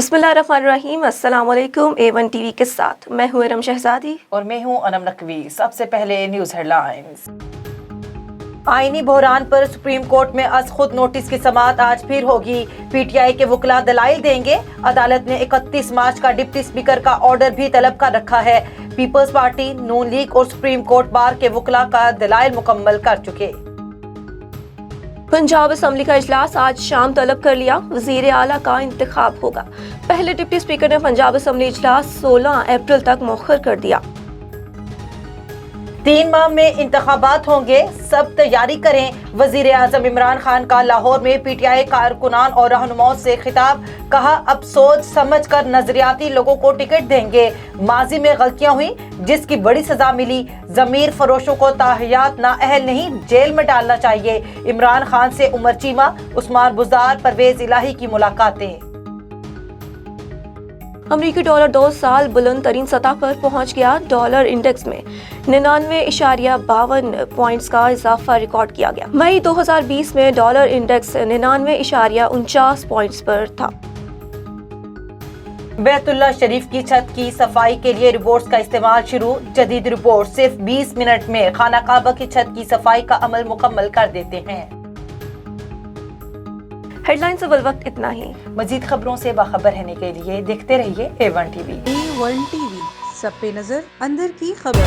बिस्मिल्लाहिर्रहमानिर्रहीम। अस्सलाम वालेकुम। A1 टीवी के साथ मैं हूँ इरम शहजादी और मैं हूँ अनम नकवी। सबसे पहले न्यूज़ हेडलाइंस। आईनी बहरान पर सुप्रीम कोर्ट में अज खुद नोटिस की समाअत आज फिर होगी। पीटीआई के वकला दलाइल देंगे। अदालत ने 31 मार्च का डिप्टी स्पीकर का ऑर्डर भी तलब कर रखा है। पीपल्स पार्टी, नून लीग और सुप्रीम कोर्ट बार के वकला का दलाइल मुकम्मल कर चुके। पंजाब असम्बली का इजलास आज शाम तलब कर लिया। वजीर आला का इंतखाब होगा। पहले डिप्टी स्पीकर ने पंजाब असम्बली इजलास 16 अप्रैल तक मौखर कर दिया। 3 माह में इंतखाबात होंगे, सब तैयारी करें। वजीर आजम इमरान खान का लाहौर में पीटीआई कारकुनान और रहनुमाओं से खिताब। कहा, अब सोच समझ कर नजरियाती लोगों को टिकट देंगे। माजी में गलतियां हुई जिसकी बड़ी सजा मिली। जमीर फरोशों को ताहियात नाअहल नहीं, जेल में डालना चाहिए। इमरान खान से उमर चीमा, उस्मान बुज़दार, परवेज इलाही की मुलाकातें। अमरीकी डॉलर 2 साल बुलंद तरीन सतह पर पहुंच गया। डॉलर इंडेक्स में 99.52 पॉइंट्स का इजाफा रिकॉर्ड किया गया। मई 2020 में डॉलर इंडेक्स 99.49 पॉइंट्स पर था। बैतुल्लाह शरीफ की छत की सफाई के लिए रोबोट्स का इस्तेमाल शुरू। जदीद रोबोट सिर्फ 20 मिनट में खाना काबा की छत की सफाई का अमल मुकम्मल कर देते हैं। हेडलाइन से वक्त इतना ही। मजीद खबरों से बाखबर रहने के लिए देखते रहिए A1 टीवी। A1 टीवी, सब पे नजर, अंदर की खबर।